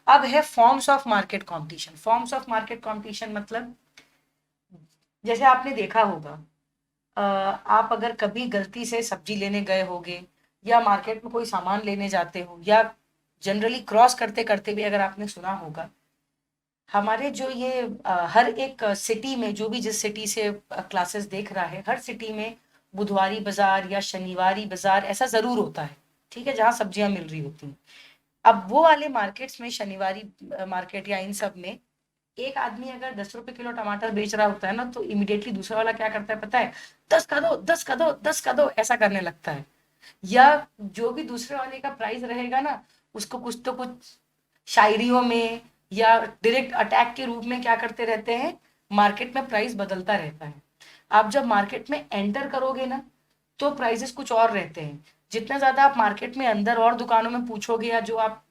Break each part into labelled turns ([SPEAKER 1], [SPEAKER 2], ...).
[SPEAKER 1] अब है forms of market competition. Forms of market competition मतलब जैसे आपने देखा होगा, आप अगर कभी गलती से सब्जी लेने गए होगे या मार्केट में कोई सामान लेने जाते हो या जनरली क्रॉस करते करते भी अगर आपने सुना होगा, हमारे जो ये हर एक सिटी में, जो भी जिस सिटी से क्लासेस देख रहा है, हर सिटी में बुधवारी बाजार या शनिवारी बाजार ऐसा जरूर होता है, ठीक है, जहाँ सब्जियां मिल रही होती हैं। अब वो वाले मार्केट्स में, शनिवारी मार्केट या इन सब में, एक आदमी अगर 10 रुपए किलो टमाटर बेच रहा होता है ना, तो इमिडिएटली दूसरा वाला क्या करता है पता है? 10 का दो, 10 का दो, 10 का दो, ऐसा करने लगता है। या जो भी दूसरे वाले का प्राइस रहेगा ना, उसको कुछ तो कुछ शायरियों में या डायरेक्ट अटैक के रूप में क्या करते रहते हैं, मार्केट में प्राइस बदलता रहता है। आप जब मार्केट में एंटर करोगे ना, तो प्राइसेस कुछ और रहते हैं। जितना ज्यादा आप मार्केट में अंदर और दुकानों में पूछोगे, या जो आप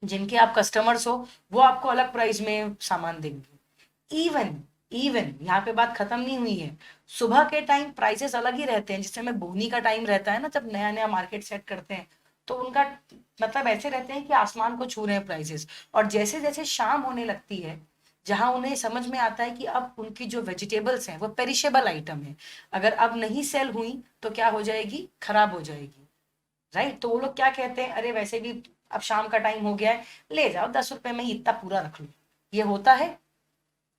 [SPEAKER 1] जिनके आप कस्टमर्स हो, वो आपको अलग प्राइस में सामान देंगे। इवन इवन यहाँ पे बात खत्म नहीं हुई है। सुबह के टाइम प्राइसेस अलग ही रहते हैं, जिस समय बोनी का टाइम रहता है ना, जब नया नया मार्केट सेट करते हैं, तो उनका मतलब ऐसे रहते हैं कि आसमान को छू रहे हैं प्राइसेस। और जैसे जैसे शाम होने लगती है, जहां उन्हें समझ में आता है कि अब उनकी जो वेजिटेबल्स हैं वो पेरिशेबल आइटम है, अगर अब नहीं सेल हुई तो क्या हो जाएगी, खराब हो जाएगी, राइट? तो वो लोग क्या कहते हैं, अरे वैसे भी अब शाम का टाइम हो गया है, ले जाओ 10 रुपए में ही इतना पूरा रख लो। ये होता है।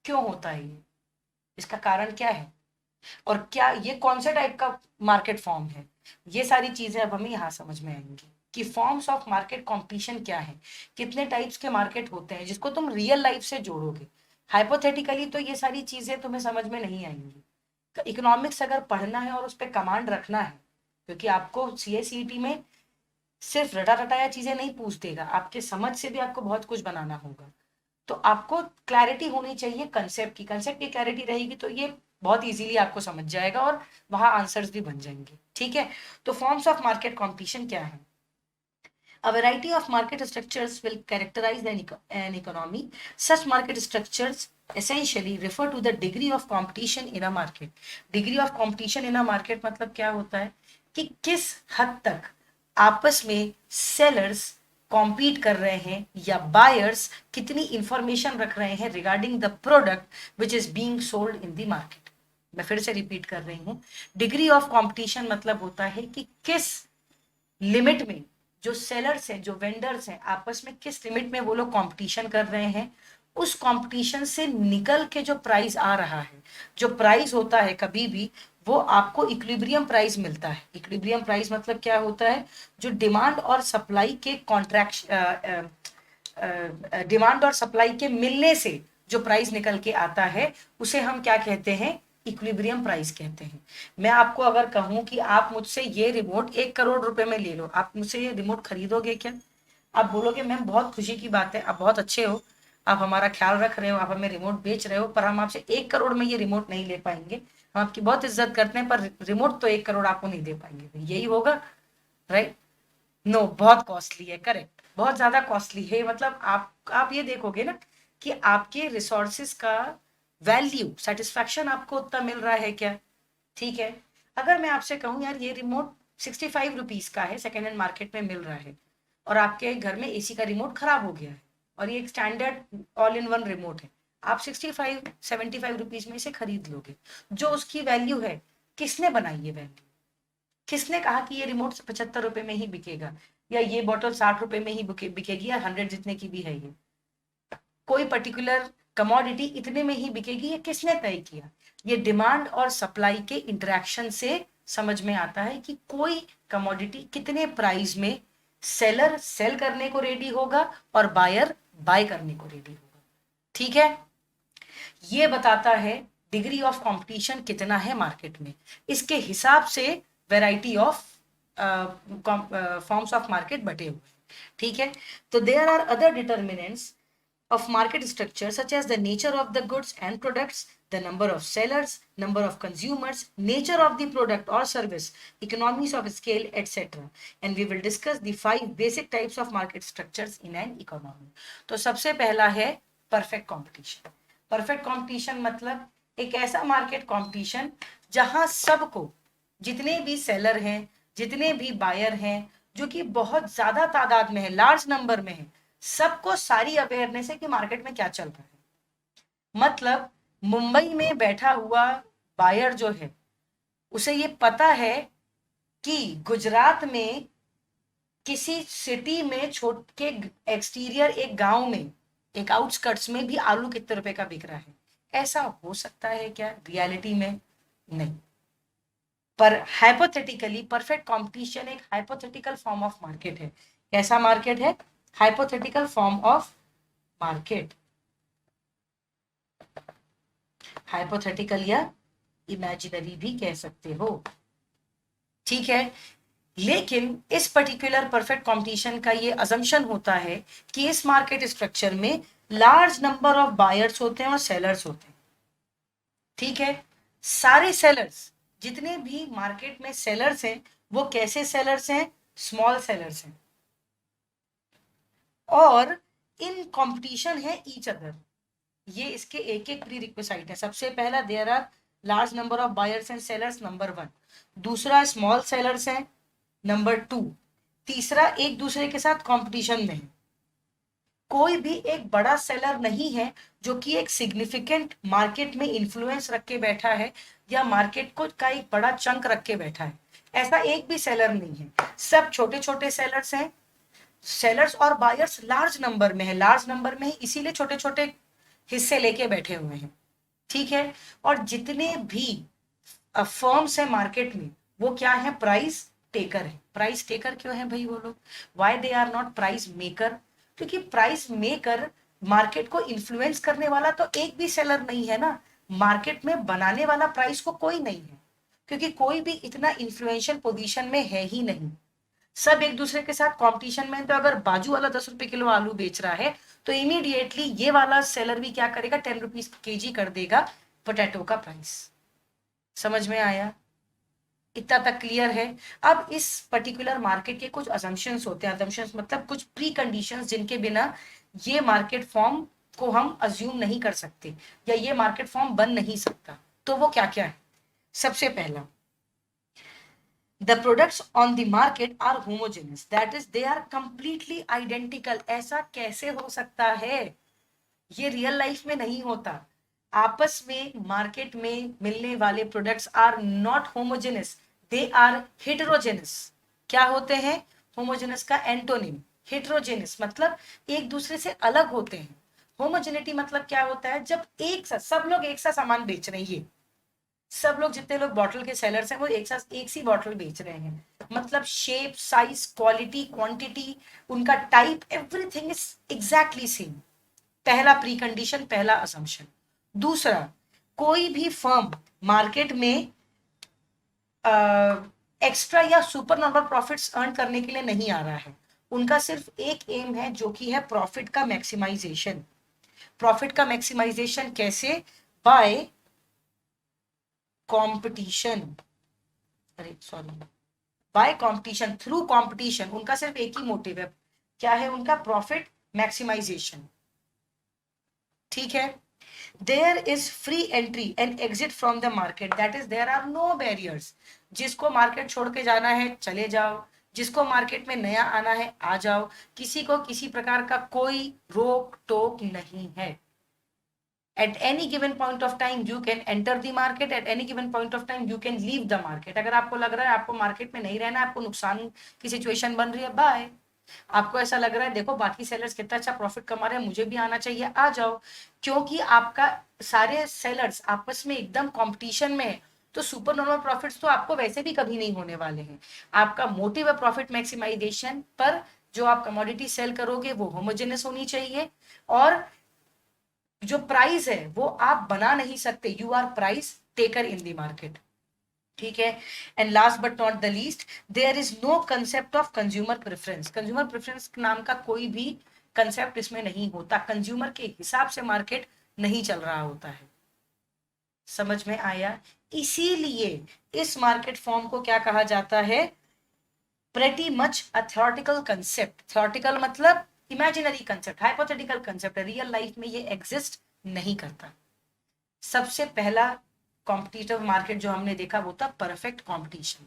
[SPEAKER 1] क्यों होता है ये? इसका कारण क्या है? और क्या ये कौन से टाइप का मार्केट फॉर्म है? ये सारी चीजें अब हमें यहाँ समझ में आएंगी कि फॉर्म्स ऑफ मार्केट कंपटीशन क्या है, कितने टाइप्स के मार्केट होते हैं, जिसको तुम रियल लाइफ से जोड़ोगे। हाइपोथेटिकली तो ये सारी चीजें तुम्हें समझ में नहीं आएंगी। इकोनॉमिक्स अगर पढ़ना है और उस पर कमांड रखना है, क्योंकि आपको सीएसईटी में सिर्फ रटा रटाया चीजें नहीं पूछ देगा, आपके समझ से भी आपको बहुत कुछ बनाना होगा। तो आपको क्लैरिटी होनी चाहिए कंसेप्ट की। कंसेप्ट की क्लैरिटी रहेगी तो ये बहुत इजीली आपको समझ जाएगा और वहां आंसर्स भी बन जाएंगे, ठीक है? तो फॉर्म्स ऑफ मार्केट कंपटीशन क्या है? A variety of market structures will characterize an economy. Such market structures essentially refer to the degree of competition in a market. Degree of competition in a market मतलब क्या होता है कि किस हद तक आपस में सेलर्स कॉम्पीट कर रहे हैं या बायर्स कितनी इंफॉर्मेशन रख रहे हैं regarding the product which is being sold in the market. मैं फिर से रिपीट कर रही हूँ। डिग्री ऑफ कंपटीशन मतलब होता है कि किस लिमिट में जो सेलर्स हैं, जो वेंडर्स हैं, आपस में किस लिमिट में वो लोग कंपटीशन कर रहे हैं। उस कंपटीशन से निकल के जो प्राइस आ रहा है, जो प्राइस होता है कभी भी, वो आपको इक्विलिब्रियम प्राइस मिलता है। इक्विलिब्रियम प्राइस मतलब क्या होता है? जो डिमांड और सप्लाई के कॉन्ट्रैक्शन, डिमांड और सप्लाई के मिलने से जो प्राइस निकल के आता है, उसे हम क्या कहते हैं? इक्विलिब्रियम प्राइस कहते हैं। मैं आपको अगर कहूं कि आप मुझसे ये रिमोट 1 करोड़ रुपए में ले लो, आप मुझसे ये रिमोट खरीदोगे क्या? आप बोलोगे मैम बहुत खुशी की बात है, आप बहुत अच्छे हो, आप हमारा ख्याल रख रहे हो, आप हमें रिमोट बेच रहे हो, पर हम आपसे 1 करोड़ में ये रिमोट नहीं ले पाएंगे। हम आपकी बहुत इज्जत करते हैं, पर रिमोट तो 1 करोड़ आपको नहीं दे पाएंगे। यही होगा, राइट? नो, बहुत कॉस्टली है, करेक्ट, बहुत ज्यादा कॉस्टली है। मतलब आप ये देखोगे ना कि आपके रिसोर्सेस का वैल्यू, सेटिस्फैक्शन आपको उतना मिल रहा है क्या? ठीक है। अगर मैं आपसे कहूँ यार ये रिमोट 65 रुपीज का है, सेकेंड हैंड मार्केट में मिल रहा है, और आपके घर में एसी का रिमोट खराब हो गया है, और ये एक standard all in one remote है, आप 65-75 रुपीज में इसे खरीद लोगे। जो उसकी वैल्यू है, किसने बनाई ये वैल्यू? किसने कहा कि ये रिमोट 75 रुपए में ही बिकेगा, या ये बॉटल 60 रुपए में ही बिकेगी, या 100 जितने की भी है ये? कोई पर्टिकुलर कमोडिटी इतने में ही बिकेगी, ये किसने तय किया? ये डिमांड और सप्लाई के इंटरेक्शन से समझ में आता है कि कोई कमोडिटी कितने प्राइस में सेलर सेल करने को रेडी होगा और बायर बाय करने को रेडी होगा। ठीक है? ये बताता है डिग्री ऑफ कंपटीशन कितना है मार्केट में। इसके हिसाब से variety of forms of market बटे हुए। ठीक है? तो there are other determinants of market structure such as the nature of the goods and products, the number of sellers, number of consumers, nature of the product or service, economies of scale, etc. And we will discuss the 5 basic types of market structures in an economy. तो सबसे पहला है perfect competition. Perfect competition मतलब एक ऐसा market competition जहां सबको, जितने भी सेलर हैं, जितने भी बायर हैं, जो कि बहुत ज्यादा तादाद में है, लार्ज नंबर में है, सबको सारी अवेयरनेस है कि मार्केट में क्या चल रहा है। मतलब मुंबई में बैठा हुआ बायर जो है उसे ये पता है कि गुजरात में किसी सिटी में छोट के एक्सटीरियर एक गांव में, एक आउटस्कर्ट्स में भी आलू कितने रुपए का बिक रहा है। ऐसा हो सकता है क्या रियलिटी में? नहीं। पर हाइपोथेटिकली परफेक्ट कंपटीशन एक हाइपोथेटिकल फॉर्म ऑफ मार्केट है। कैसा मार्केट है? Hypothetical form of market. Hypothetical या इमेजिनरी भी कह सकते हो, ठीक है। लेकिन इस पर्टिकुलर परफेक्ट कंपटीशन का ये अजम्पशन होता है कि इस मार्केट स्ट्रक्चर में लार्ज नंबर ऑफ बायर्स होते हैं और सेलर्स होते हैं, ठीक है। सारे सेलर्स, जितने भी मार्केट में सेलर्स हैं, वो कैसे सेलर्स हैं? स्मॉल सेलर्स हैं। और इन कंपटीशन है ईच अदर। ये इसके एक एक प्री रिक्विसाइट है। सबसे पहला, there are large number of buyers and sellers, number 1। दूसरा, स्मॉल सेलर्स हैं, नंबर 2। तीसरा, एक दूसरे के साथ कंपटीशन में है। कोई भी एक बड़ा सेलर नहीं है जो कि एक सिग्निफिकेंट मार्केट में इन्फ्लुएंस रख के बैठा है या मार्केट को का एक बड़ा चंक रख के बैठा है। ऐसा एक भी सेलर नहीं है। सब छोटे छोटे सेलर्स हैं। सेलर्स और बायर्स लार्ज नंबर में है, लार्ज नंबर में है, इसीलिए छोटे छोटे हिस्से लेके बैठे हुए हैं, ठीक है। और जितने भी फर्म्स है मार्केट में, वो क्या है? प्राइस टेकर है। प्राइस टेकर क्यों है भाई वो लोग? Why they are not price maker? क्योंकि प्राइस मेकर, मार्केट को इन्फ्लुएंस करने वाला तो एक भी सेलर नहीं है ना। मार्केट में बनाने वाला प्राइस को कोई नहीं है, क्योंकि कोई भी इतना इन्फ्लुएंशियल पोजीशन में है ही नहीं। सब एक दूसरे के साथ कंपटीशन में है। तो अगर बाजू वाला 10 रुपए किलो आलू बेच रहा है तो इमीडिएटली ये वाला सेलर भी क्या करेगा? 10 रुपीज केजी कर देगा पोटैटो का प्राइस। समझ में आया? इतना तक क्लियर है? अब इस पर्टिकुलर मार्केट के कुछ असम्पशंस होते हैं। असम्पशंस मतलब कुछ प्री कंडीशंस जिनके बिना ये मार्केट फॉर्म को हम अज्यूम नहीं कर सकते या ये मार्केट फॉर्म बन नहीं सकता। तो वो क्या क्या है? सबसे पहला, the products on the market are homogeneous, that is they are completely identical। ऐसा कैसे हो सकता है? ये रियल लाइफ में नहीं होता। आपस में मार्केट में मिलने वाले products are not homogenous, they are heterogenous. क्या होते हैं? होमोजेनस का एंटोनिम हेटेरोजेनस, मतलब एक दूसरे से अलग होते हैं। होमोजेनिटी मतलब क्या होता है? जब एक साथ सब लोग एक साथ सामान बेच रहे हैं, ये सब लोग जितने लोग बॉटल के सेलर्स हैं वो एक साथ एक सी बॉटल बेच रहे हैं, मतलब शेप, साइज, क्वालिटी, क्वांटिटी, उनका type, everything is exactly same. पहला प्री कंडीशन, पहला असम्पशन। दूसरा, कोई भी फर्म मार्केट में एक्स्ट्रा या सुपर नॉर्मल प्रॉफिट्स अर्न करने के लिए नहीं आ रहा है। उनका सिर्फ एक एम है जो कि है प्रॉफिट का मैक्सिमाइजेशन। प्रॉफिट का मैक्सिमाइजेशन कैसे? बाय कंपटीशन, अरे sorry, by competition, through competition. उनका सिर्फ एक ही मोटिव है, क्या है उनका? प्रॉफिट मैक्सिमाइजेशन, ठीक है। There is free entry and exit from the market, that is there are no barriers. जिसको मार्केट छोड़ के जाना है चले जाओ, जिसको मार्केट में नया आना है आ जाओ, किसी को किसी प्रकार का कोई रोक टोक नहीं है। at any given point of time you can enter the market, at any given point of time you can leave the market। अगर आपको लग रहा है आपको मार्केट में नहीं रहना, आपको नुकसान की सिचुएशन बन रही है, बाय। आपको ऐसा लग रहा है देखो बाकी सेलर्स कितना अच्छा प्रॉफिट कमा रहे हैं, मुझे भी आना चाहिए, आ जाओ। क्योंकि आपका सारे सेलर्स आपस में एकदम कंपटीशन में है, तो सुपर नॉर्मल प्रॉफिट्स तो आपको वैसे भी कभी नहीं होने वाले हैं। आपका मोटिव है प्रॉफिट मैक्सिमाइजेशन, पर जो आप कमोडिटी सेल करोगे वो होमोजेनस होनी चाहिए, और जो प्राइस है वो आप बना नहीं सकते। You are price taker in the market, ठीक है। And last but not the least, there is no concept of consumer preference. Consumer preference नाम का कोई भी कंसेप्ट इसमें नहीं होता। कंज्यूमर के हिसाब से मार्केट नहीं चल रहा होता है। समझ में आया? इसीलिए इस मार्केट फॉर्म को क्या कहा जाता है? Pretty much a theoretical concept. Theoretical मतलब इमेजिनरी कंसेप्ट, हाइपोथेटिकल कंसेप्ट है, रियल लाइफ में ये एग्जिस्ट नहीं करता। सबसे पहला कॉम्पिटिटिव मार्केट जो हमने देखा वो था परफेक्ट कॉम्पिटिशन।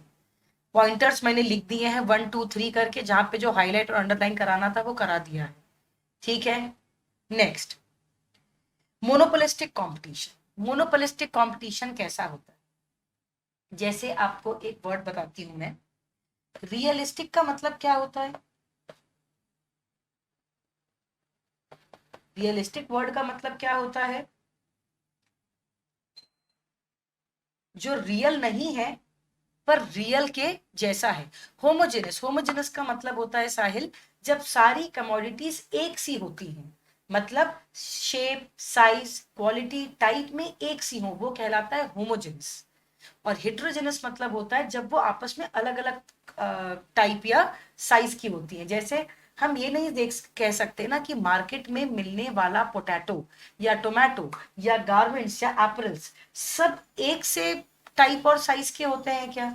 [SPEAKER 1] पॉइंटर्स मैंने लिख दिए हैं 1 2 3 करके, जहां पे जो हाईलाइट और अंडरलाइन कराना था वो करा दिया है। ठीक है। Next, monopolistic competition. Monopolistic competition कैसा होता है? जैसे आपको एक वर्ड बताती हूं मैं, रियलिस्टिक का मतलब क्या होता है? रियलिस्टिक वर्ड का मतलब क्या होता है? जो रियल नहीं है पर रियल के जैसा है। होमोजेनस, होमोजेनस का मतलब होता है साहिल, जब सारी कमोडिटीज एक सी होती हैं, मतलब शेप, साइज, क्वालिटी, टाइप में एक सी हो, वो कहलाता है होमोजेनस। और हेट्रोजेनस मतलब होता है जब वो आपस में अलग अलग टाइप या साइज की होती है। जैसे हम ये नहीं देख कह सकते ना कि मार्केट में मिलने वाला पोटैटो या टोमेटो या गारमेंट्स या एपल्स सब एक से टाइप और साइज के होते हैं क्या?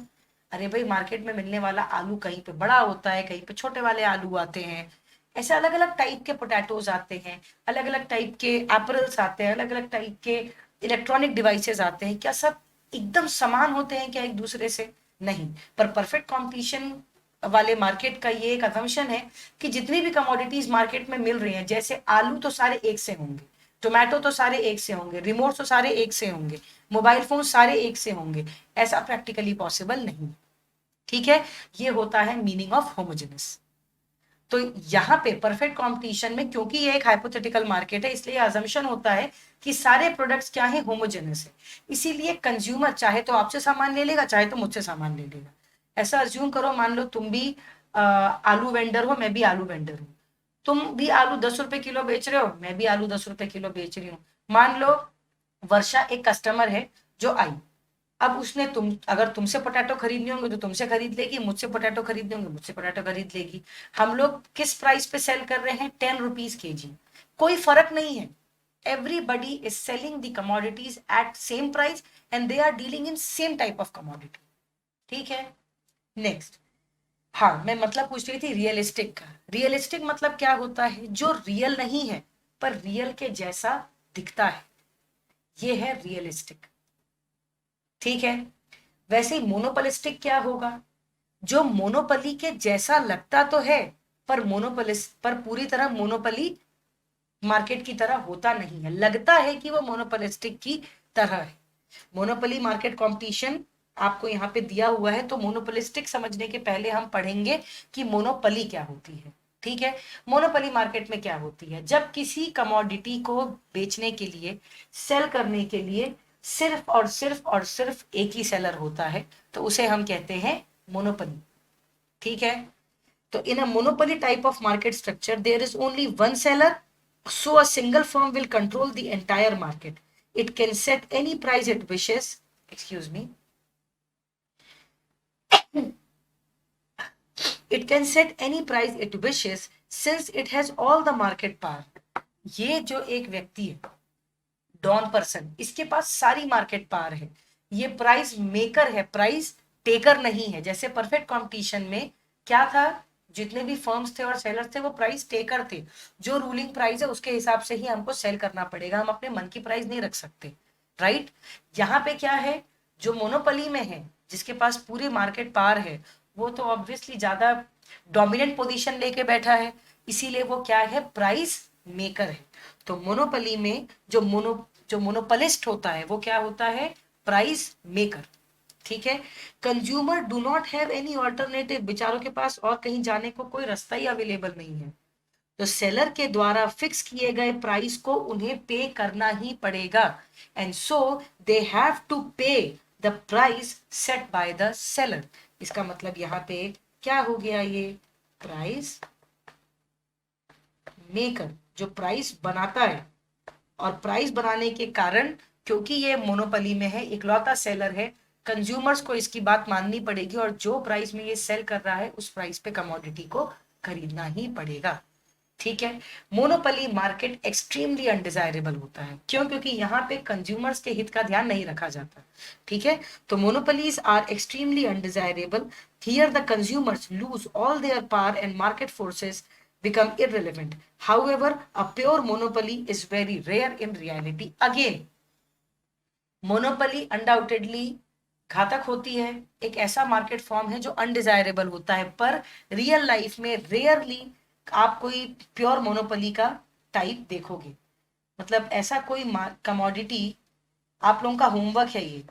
[SPEAKER 1] अरे भाई, मार्केट में मिलने वाला आलू कहीं पे बड़ा होता है, कहीं पे छोटे वाले आलू आते हैं। ऐसे अलग अलग टाइप के पोटैटोज आते हैं, अलग अलग टाइप के एपल्स आते हैं, अलग अलग टाइप के इलेक्ट्रॉनिक डिवाइसेस आते हैं। क्या सब एकदम समान होते हैं क्या एक दूसरे से? नहीं। पर परफेक्ट कंपटीशन वाले मार्केट का ये एक असम्पशन है कि जितनी भी कमोडिटीज मार्केट में मिल रही हैं, जैसे आलू तो सारे एक से होंगे, टोमेटो तो सारे एक से होंगे, रिमोट तो सारे एक से होंगे, मोबाइल फोन सारे एक से होंगे, ऐसा प्रैक्टिकली पॉसिबल नहीं। ठीक है, ये होता है मीनिंग ऑफ होमोजेनस। तो यहाँ पे परफेक्ट कंपटीशन में, क्योंकि ये एक हाइपोथेटिकल मार्केट है, इसलिए अजम्पशन होता है कि सारे प्रोडक्ट्स क्या है, होमोजेनस है। इसीलिए कंज्यूमर चाहे तो आपसे सामान ले लेगा, चाहे तो मुझसे सामान ले लेगा। ऐसा अज्यूम करो, मान लो तुम भी आलू वेंडर हो, मैं भी आलू वेंडर हूँ। तुम भी आलू 10 रुपए किलो बेच रहे हो, मैं भी आलू 10 रुपए किलो बेच रही हूँ। मान लो वर्षा एक कस्टमर है जो आई, अब उसने अगर तुमसे पोटैटो खरीदने होंगे तो तुमसे खरीद लेगी, मुझसे पोटैटो खरीदने होंगे मुझसे पोटैटो खरीद लेगी। हम लोग किस प्राइस पे सेल कर रहे हैं? 10 रुपीज kg। कोई फर्क नहीं है। Everybody is selling the commodities at same price and they are dealing in same type of commodity. ठीक है। नेक्स्ट, हाँ मैं मतलब पूछ रही थी रियलिस्टिक का। रियलिस्टिक मतलब क्या होता है? जो रियल नहीं है पर रियल के जैसा दिखता है, ये है रियलिस्टिक। ठीक है। वैसे ही मोनोपोलिस्टिक क्या होगा? जो मोनोपली के जैसा लगता तो है पर मोनोपोलिस पर पूरी तरह मोनोपली मार्केट की तरह होता नहीं है, लगता है कि वो मोनोपोलिस्टिक की तरह है। मोनोपोली मार्केट कंपटीशन आपको यहाँ पे दिया हुआ है, तो मोनोपोलिस्टिक समझने के पहले हम पढ़ेंगे कि मोनोपली क्या होती है। ठीक है। मोनोपली मार्केट में क्या होती है? जब किसी कमोडिटी को बेचने के लिए, सेल करने के लिए सिर्फ एक ही सेलर होता है, तो उसे हम कहते हैं मोनोपली। ठीक है। तो इन अ monopoly type of market structure there is only one seller, so a single firm will control the entire market. It can set any price it wishes. Excuse me. It can set any price it wishes since it has all the market power. ये जो एक व्यक्ति है, don person, इसके पास सारी market power है। ये price maker है, प्राइस टेकर नहीं है। जैसे परफेक्ट कंपटीशन में क्या था, जितने भी फर्म्स थे और सेलर्स थे वो प्राइस टेकर थे। जो रूलिंग प्राइस है उसके हिसाब से ही हमको सेल करना पड़ेगा, हम अपने मन की प्राइस नहीं रख सकते। राइट। यहाँ पे क्या है, जो मोनोपली में है, जिसके पास पूरी मार्केट पावर है, वो तो ऑब्वियसली ज्यादा डोमिनेंट पोजीशन लेके बैठा है, इसीलिए वो क्या है, प्राइस मेकर है। तो मोनोपली में जो मोनोपलिस्ट होता है वो क्या होता है, प्राइस मेकर। ठीक है। Consumer do not have any alternative, बेचारों के पास और कहीं जाने को कोई रास्ता ही अवेलेबल नहीं है। तो सेलर के द्वारा फिक्स किए गए प्राइस को उन्हें पे करना ही पड़ेगा, and so they have to pay the price set by the seller. इसका मतलब यहाँ पे क्या हो गया, ये प्राइस मेकर जो प्राइस बनाता है, और प्राइस बनाने के कारण, क्योंकि ये मोनोपली में है, इकलौता सेलर है, कंज्यूमर्स को इसकी बात माननी पड़ेगी और जो प्राइस में ये सेल कर रहा है उस प्राइस पे कमोडिटी को खरीदना ही पड़ेगा। ठीक है। मोनोपली मार्केट एक्सट्रीमली अनडिजायरेबल होता है। क्यों? क्योंकि यहाँ पे कंज्यूमर्स के हित का ध्यान नहीं रखा जाता। ठीक है। तो monopolies are extremely undesirable. Here the consumers lose all their power and market forces become irrelevant. However, a pure monopoly is very rare in reality. Again, monopoly undoubtedly घातक होती है, एक ऐसा मार्केट फॉर्म है जो अनडिजायरेबल होता है, पर रियल लाइफ में रेयरली आप कोई प्योर मोनोपोली का टाइप देखोगे, मतलब ऐसा कोई कमोडिटी, आप लोगों का होमवर्क है ये,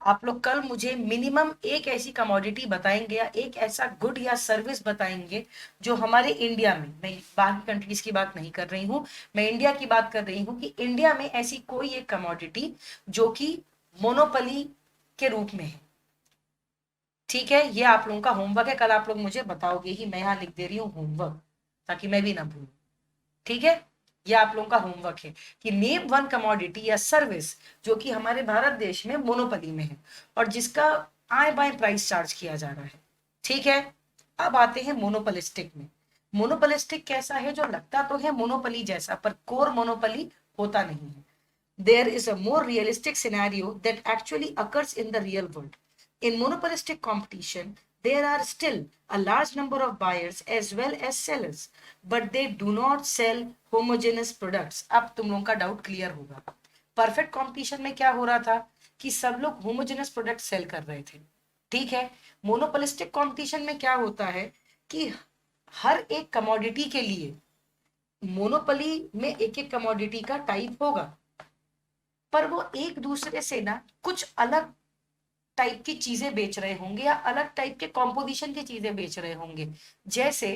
[SPEAKER 1] आप लोग कल मुझे मिनिमम एक ऐसी कमोडिटी बताएंगे या एक ऐसा गुड या सर्विस बताएंगे जो हमारे इंडिया में, मैं बाकी कंट्रीज की बात नहीं कर रही हूँ, मैं इंडिया की बात कर रही हूँ, कि इंडिया में ऐसी कोई एक कमोडिटी जो कि मोनोपोली के रूप में है। ठीक है, ये आप लोगों का होमवर्क है, कल आप लोग मुझे बताओगे ही, मैं यहाँ लिख दे रही हूँ होमवर्क, ताकि मैं भी ना भूलूं। ठीक है, ये आप लोगों का होमवर्क है कि नेम वन कमोडिटी या सर्विस जो कि हमारे भारत देश में मोनोपोली में है और जिसका आए बाएं प्राइस चार्ज किया जा रहा है। ठीक है, अब आते हैं मोनोपोलिस्टिक में। मोनोपोलिस्टिक कैसा है, जो लगता तो है मोनोपोली जैसा पर कोर मोनोपोली होता नहीं है। There is a more realistic scenario that actually occurs in the real world. In monopolistic competition, there are still a large number of buyers as well as sellers, but they do not sell homogeneous products. अब तुम लोगों का doubt clear होगा। Perfect competition में क्या हो रहा था कि सब लोग होमोजेनस प्रोडक्ट सेल कर रहे थे। ठीक है, मोनोपोलिस्टिक कंपटीशन में क्या होता है कि हर एक कमोडिटी के लिए मोनोपोली में एक एक कमोडिटी का टाइप होगा, पर वो एक दूसरे से ना कुछ अलग टाइप की चीजें बेच रहे होंगे या अलग टाइप के कॉम्पोजिशन की चीजें बेच रहे होंगे। जैसे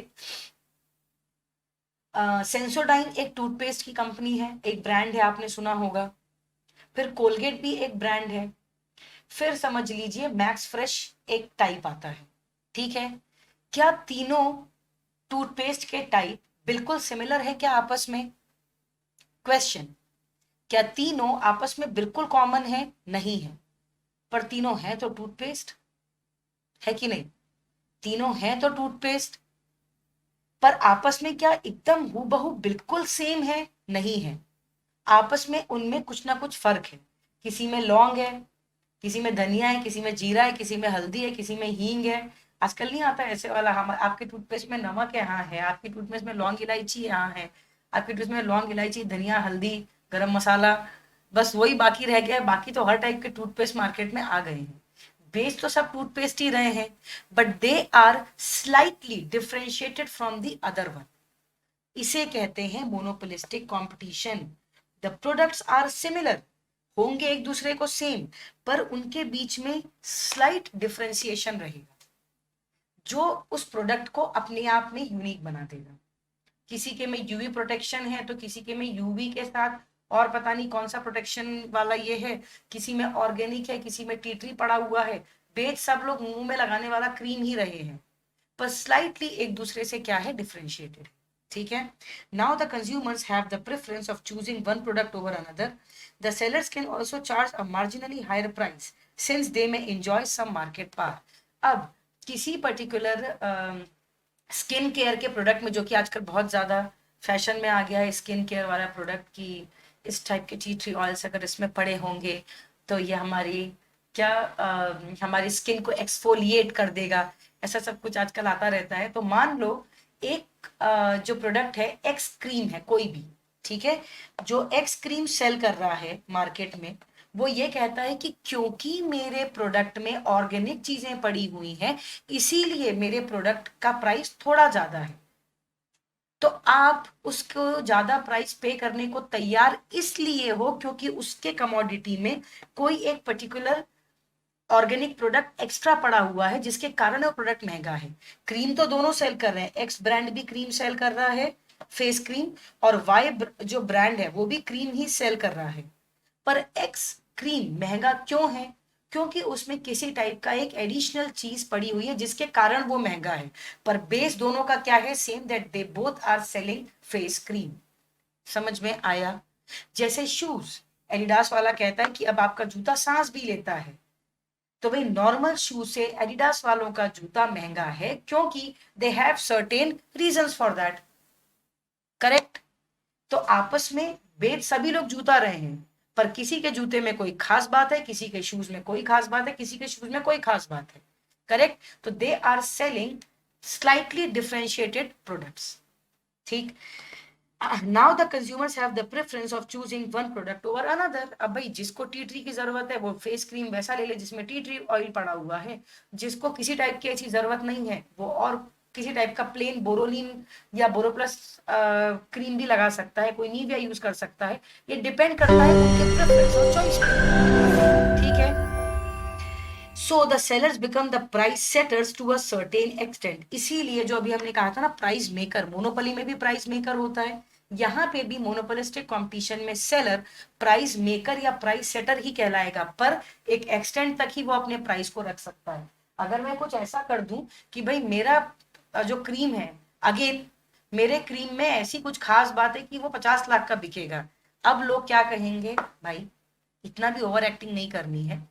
[SPEAKER 1] सेंसोडाइन एक टूथपेस्ट की कंपनी है, एक ब्रांड है, आपने सुना होगा। फिर कोलगेट भी एक ब्रांड है। फिर समझ लीजिए मैक्स फ्रेश एक टाइप आता है। ठीक है, क्या तीनों टूथपेस्ट के टाइप बिल्कुल सिमिलर है क्या आपस में? क्वेश्चन, क्या तीनों आपस में बिल्कुल कॉमन है? नहीं है, पर तीनों हैं तो टूथपेस्ट, है कि नहीं? तीनों हैं तो टूथपेस्ट, पर आपस में क्या एकदम हूबहू बिल्कुल सेम है? नहीं है, आपस में उनमें कुछ ना कुछ फर्क है। किसी में लौंग है, किसी में धनिया है, किसी में जीरा है, किसी में हल्दी है, किसी में हींग है। आजकल नहीं आता ऐसे वाला, हम आपके टूथपेस्ट में नमक है, हाँ है, आपकी टूथपेस्ट में लौंग इलायची है, हाँ है, आपके टूथपेस्ट में लौंग इलायची धनिया हल्दी गरम मसाला, बस वही बाकी रह गया है। बाकी तो हर टाइप के टूथपेस्ट मार्केट में आ गए हैं। बेस तो सब टूथपेस्ट ही रहे हैं, but they are slightly differentiated from the other one. इसे कहते हैं monopolistic competition. The products are similar, होंगे एक दूसरे को सेम, पर उनके बीच में स्लाइट डिफरेंशिएशन रहेगा जो उस प्रोडक्ट को अपने आप में यूनिक बना देगा। किसी के में यूवी प्रोटेक्शन है तो किसी के में यूवी के साथ और पता नहीं कौन सा प्रोटेक्शन वाला ये है, किसी में ऑर्गेनिक है, किसी में टी ट्री पड़ा हुआ है। बेच सब लोग मुंह में लगाने वाला क्रीम ही रहे हैं, पर स्लाइटली एक दूसरे से क्या है, डिफरेंशिएटेड। ठीक है, now the consumers have the preference of choosing one product over another. The sellers can also charge a marginally higher price since they may enjoy some market power. अब किसी पर्टिकुलर स्किन केयर के product में, जो कि आजकल बहुत ज्यादा fashion में आ गया है, स्किन केयर वाला प्रोडक्ट की इस टाइप के टी ट्री ऑयल्स अगर इसमें पड़े होंगे तो ये हमारी क्या हमारी स्किन को एक्सफोलिएट कर देगा, ऐसा सब कुछ आजकल आता रहता है। तो मान लो एक जो प्रोडक्ट है एक्स क्रीम है कोई भी, ठीक है, जो एक्स क्रीम सेल कर रहा है मार्केट में, वो ये कहता है कि क्योंकि मेरे प्रोडक्ट में ऑर्गेनिक चीजें पड़ी हुई हैं इसीलिए मेरे प्रोडक्ट का प्राइस थोड़ा ज्यादा है। तो आप उसको ज्यादा प्राइस पे करने को तैयार इसलिए हो क्योंकि उसके कमोडिटी में कोई एक पर्टिकुलर ऑर्गेनिक प्रोडक्ट एक्स्ट्रा पड़ा हुआ है जिसके कारण वो प्रोडक्ट महंगा है। क्रीम तो दोनों सेल कर रहे हैं, एक्स ब्रांड भी क्रीम सेल कर रहा है, फेस क्रीम, और वाई जो ब्रांड है वो भी क्रीम ही सेल कर रहा है। पर एक्स क्रीम महंगा क्यों है? क्योंकि उसमें किसी टाइप का एक एडिशनल चीज पड़ी हुई है जिसके कारण वो महंगा है, पर बेस दोनों का क्या है, same, that they both are selling face cream. समझ में आया? जैसे शूज, एडिडास वाला कहता है कि अब आपका जूता सांस भी लेता है, तो भाई नॉर्मल शूज से एडिडास वालों का जूता महंगा है क्योंकि they have certain reasons for that. Correct? तो आपस में बेच सभी लोग जूता रहे हैं, पर किसी के जूते में कोई खास बात है, किसी के शूज में कोई खास बात है, किसी के शूज में कोई खास बात है। करेक्ट? तो they are selling slightly differentiated products. ठीक, now the consumers have the preference of choosing one product over another. अब भाई जिसको टी ट्री की जरूरत है वो फेस क्रीम वैसा ले ले जिसमें टी ट्री ऑयल पड़ा हुआ है, जिसको किसी टाइप की ऐसी जरूरत नहीं है वो और किसी टाइप का प्लेन बोरोलिन या बोरोप्लस क्रीम भी लगा सकता है, कोई नीविया यूज कर सकता है, ये डिपेंड करता है उनके प्रेफरेंस और चॉइस पे। ठीक है, so the sellers become the price setters to a certain extent. इसीलिए जो अभी हमने कहा था ना प्राइस मेकर, मोनोपोली में भी प्राइस मेकर होता है, यहाँ पे भी मोनोपोलिस्टिक कंपटीशन में सेलर प्राइस मेकर या प्राइस सेटर ही कहलाएगा, पर एक एक्सटेंट तक ही वो अपने प्राइस को रख सकता है। अगर मैं कुछ ऐसा कर दूं कि भाई मेरा जो क्रीम है, अगेन मेरे क्रीम में ऐसी कुछ खास बात है कि वो 50 लाख का बिकेगा, अब लोग क्या कहेंगे, भाई इतना भी ओवर एक्टिंग नहीं करनी है,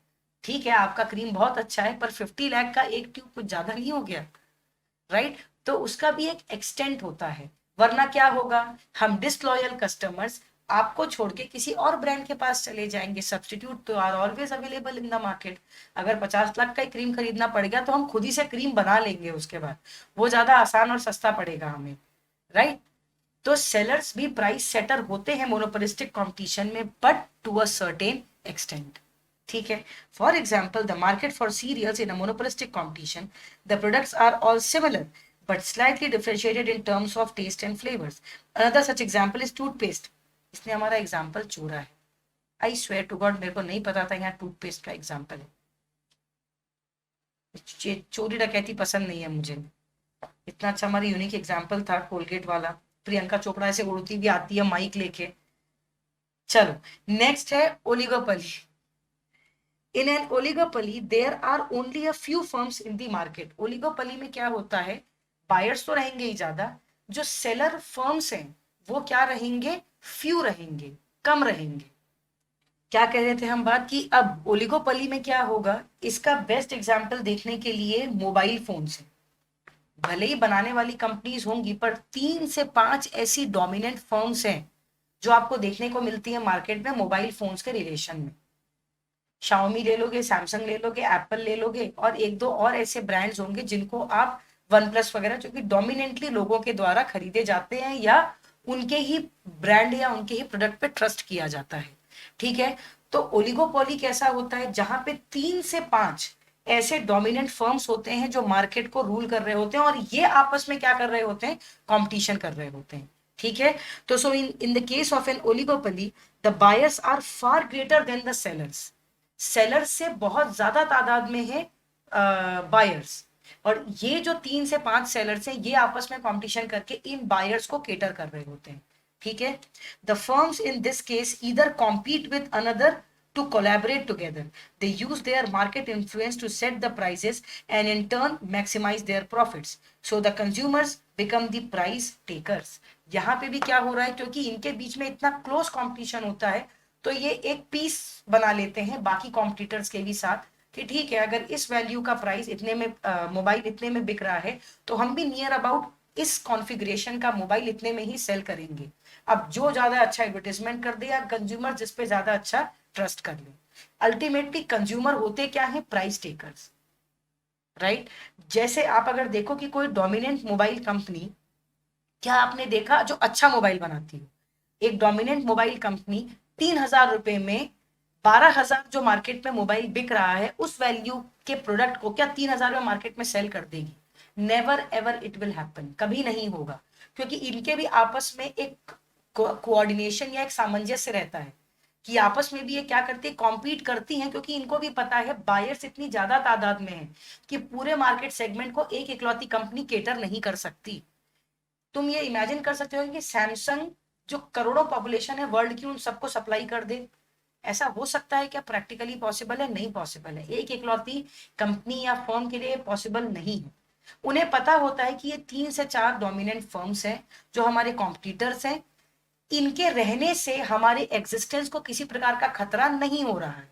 [SPEAKER 1] ठीक है आपका क्रीम बहुत अच्छा है पर 50 लाख का एक ट्यूब कुछ ज्यादा नहीं हो गया, राइट? तो उसका भी एक एक्सटेंट होता है, वरना क्या होगा, हम डिसलॉयल कस्टमर्स आपको छोड़ के किसी और ब्रांड के पास चले जाएंगे। सब्स्टिट्यूट तो are always available in the market. अगर 50 लाख का क्रीम खरीदना पड़ गया तो हम खुद ही से क्रीम बना लेंगे, उसके बाद वो ज्यादा आसान और सस्ता पड़ेगा हमें, राइट? तो सेलर्स भी प्राइस सेटर होते हैं मोनोपोलिस्टिक कंपटीशन में, but to a certain extent. ठीक है, for example the market for cereals in a monopolistic competition, the products are all similar but slightly differentiated in terms of taste and flavors. Another such example is toothpaste. इसने हमारा example चोरा है, I swear to God, मेरे को नहीं पता था यहाँ टूथपेस्ट का एग्जाम्पल है। चोरी डकैती पसंद नहीं है मुझे, इतना अच्छा हमारा यूनिक एग्जाम्पल था कोलगेट वाला, प्रियंका चोपड़ा ऐसे उड़ती भी आती है माइक लेके। चलो नेक्स्ट है oligopoly. In an oligopoly there are only a few firms in the market. Oligopoly में क्या होता है, बायर्स तो रहेंगे ही ज्यादा, जो सेलर फर्म्स हैं वो क्या रहेंगे, फ्यू रहेंगे, कम रहेंगे। क्या कह रहे थे हम बात की, अब ओलिगोपोली में क्या होगा, इसका बेस्ट एग्जांपल देखने के लिए मोबाइल फोन से, भले ही बनाने वाली कंपनीज होंगी पर 3 से 5 ऐसी डोमिनेंट फर्म्स हैं जो आपको देखने को मिलती है मार्केट में मोबाइल फोन्स के रिलेशन में। शाओमी ले लोगे, सैमसंग ले लोगे, एप्पल ले लोगे, और एक दो और ऐसे ब्रांड्स होंगे जिनको आप वन प्लस वगैरह, जो कि डोमिनेंटली लोगों के द्वारा खरीदे जाते हैं या उनके ही ब्रांड या उनके ही प्रोडक्ट पे ट्रस्ट किया जाता है। ठीक है, तो ओलिगोपोली कैसा होता है, जहां पे 3 से 5 ऐसे डोमिनेंट फर्म्स होते हैं जो मार्केट को रूल कर रहे होते हैं, और ये आपस में क्या कर रहे होते हैं, कॉम्पिटिशन कर रहे होते हैं। ठीक है, तो so in the case of an oligopoly the buyers are far greater than the sellers. Sellers से बहुत ज्यादा तादाद में है बायर्स, और ये जो 3 से 5 सेलर्स हैं ये आपस में कंपटीशन करके इन बायर्स को केटर कर रहे होते हैं। ठीक है, the firms in this case either compete with another to collaborate together. They use their market influence to set the prices and in turn maximize their profits. So the consumers become the price takers. यहाँ पे भी क्या हो रहा है, क्योंकि इनके बीच में इतना क्लोज कंपटीशन होता है तो ये एक पीस बना लेते हैं बाकी कॉम्पिटिटर्स के भी साथ कि ठीक है अगर इस वैल्यू का प्राइस इतने में, मोबाइल इतने में बिक रहा है तो हम भी नियर अबाउट इस कॉन्फ़िगरेशन का मोबाइल इतने में ही सेल करेंगे। अब जो ज्यादा अच्छा एडवर्टाइजमेंट कर दे या कंज्यूमर जिस पे ज्यादा अच्छा ट्रस्ट कर ले, अल्टीमेटली कंज्यूमर होते क्या है, प्राइस टेकर्स, राइट? जैसे आप अगर देखो कि कोई डोमिनेंट मोबाइल कंपनी, क्या आपने देखा जो अच्छा मोबाइल बनाती है, एक डोमिनेंट मोबाइल कंपनी 3,000 रुपए में 12,000 जो मार्केट में मोबाइल बिक रहा है उस वैल्यू के प्रोडक्ट को क्या 3,000 में मार्केट में सेल कर देगी? Never ever it will happen, कभी नहीं होगा, क्योंकि इनके भी आपस में एक कोऑर्डिनेशन या एक सामंजस्य रहता है कि आपस में भी ये क्या करती है, कॉम्पीट करती हैं, क्योंकि इनको भी पता है बायर्स इतनी ज्यादा तादाद में है कि पूरे मार्केट सेगमेंट को एक इकलौती कंपनी केटर नहीं कर सकती। तुम ये इमेजिन कर सकते हो कि सैमसंग जो करोड़ों पॉपुलेशन है वर्ल्ड की उन सबको सप्लाई कर दे, ऐसा हो सकता है क्या? प्रैक्टिकली पॉसिबल है? नहीं पॉसिबल है, एक इकलौती कंपनी या फर्म के लिए पॉसिबल नहीं है। उन्हें पता होता है कि ये 3 से 4 डोमिनेंट फर्म्स हैं जो हमारे कॉम्पिटिटर्स हैं, इनके रहने से हमारे एग्जिस्टेंस को किसी प्रकार का खतरा नहीं हो रहा है।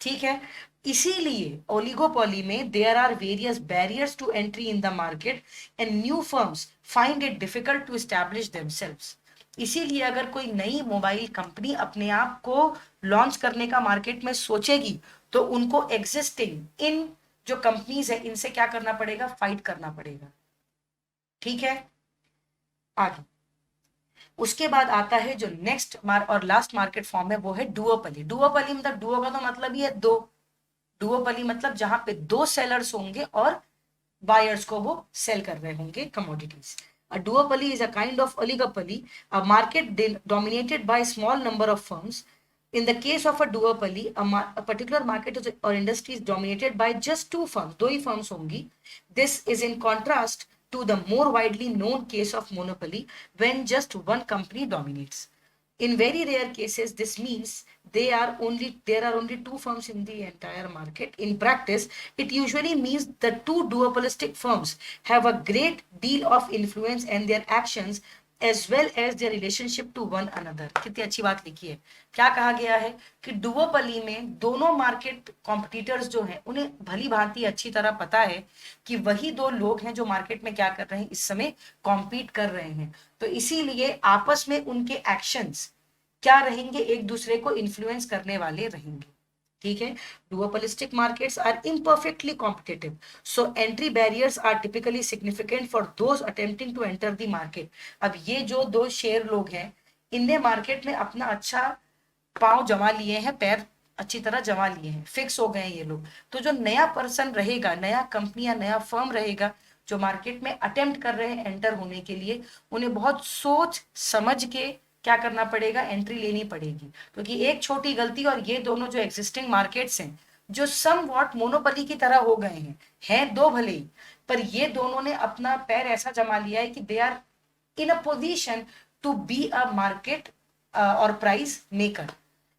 [SPEAKER 1] ठीक है, इसीलिए ओलिगोपोली में there are various barriers to entry in the market and new firms find it difficult to establish themselves. इसीलिए अगर कोई नई मोबाइल कंपनी अपने आप को लॉन्च करने का मार्केट में सोचेगी तो उनको एग्जिस्टिंग इन जो कंपनीज है इनसे क्या करना पड़ेगा, फाइट करना पड़ेगा। ठीक है, आगे उसके बाद आता है जो नेक्स्ट और लास्ट मार्केट फॉर्म है वो है डुओपोली। डुओपोली मतलब डुओ का तो मतलब ही है दो, डुओपोली मतलब जहां पे 2 सेलर्स होंगे और बायर्स को वो सेल कर रहे होंगे commodities. A duopoly is a kind of oligopoly, a market dominated by a small number of firms. In the case of a duopoly, a particular market or industry is dominated by just two firms, दो ही firms होंगी. This is in contrast to the more widely known case of monopoly, when just one company dominates. In very rare cases, this means there are only two firms in the entire market. In practice, it usually means the two duopolistic firms have a great deal of influence, and their actions as well as their relationship to one another. कितनी अच्छी बात लिखी है। क्या कहा गया है कि डुओपली में दोनों मार्केट कॉम्पिटिटर्स जो हैं उन्हें भली भांति अच्छी तरह पता है कि वही दो लोग हैं जो मार्केट में क्या कर रहे हैं, इस समय कॉम्पीट कर रहे हैं। तो इसीलिए आपस में उनके एक्शंस क्या रहेंगे, एक दूसरे को इन्फ्लुएंस करने वाले रहेंगे। ठीक है। duopolistic markets are imperfectly competitive, so entry barriers are typically significant for those attempting to enter the market. अब ये जो दो शेयर लोग हैं, इनने मार्केट में अपना अच्छा पांव जमा लिए हैं, पैर अच्छी तरह जमा लिए हैं, फिक्स हो गए हैं ये लोग। तो जो नया पर्सन रहेगा, नया कंपनी या नया फर्म रहेगा जो मार्केट में अटेम्प्ट कर रहे हैं एंटर होने के लिए, उन्हें बहुत सोच समझ के क्या करना पड़ेगा, एंट्री लेनी पड़ेगी। क्योंकि एक छोटी गलती और ये दोनों जो एग्जिस्टिंग मार्केट्स हैं जो सम वॉट मोनोपोली की तरह हो गए हैं दो भले ही, पर ये दोनों ने अपना पैर ऐसा जमा लिया है कि they are in a position to be a market और प्राइस मेकर।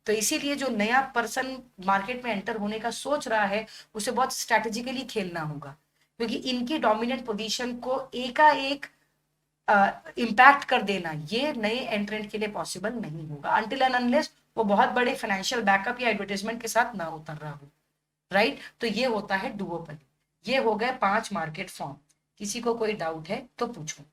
[SPEAKER 1] तो इसीलिए जो नया पर्सन मार्केट में एंटर होने का सोच रहा है उसे बहुत स्ट्रैटेजिकली खेलना होगा, क्योंकि इनकी डोमिनेंट पोजीशन को एकाएक इम्पैक्ट कर देना ये नए एंट्रेंट के लिए पॉसिबल नहीं होगा, अनटिल एंड अनलेस वो बहुत बड़े फाइनेंशियल बैकअप या एडवर्टाइजमेंट के साथ ना उतर रहा हो। राइट। तो ये होता है डुओपोली। ये हो गए 5 मार्केट फॉर्म। किसी को कोई डाउट है तो पूछो।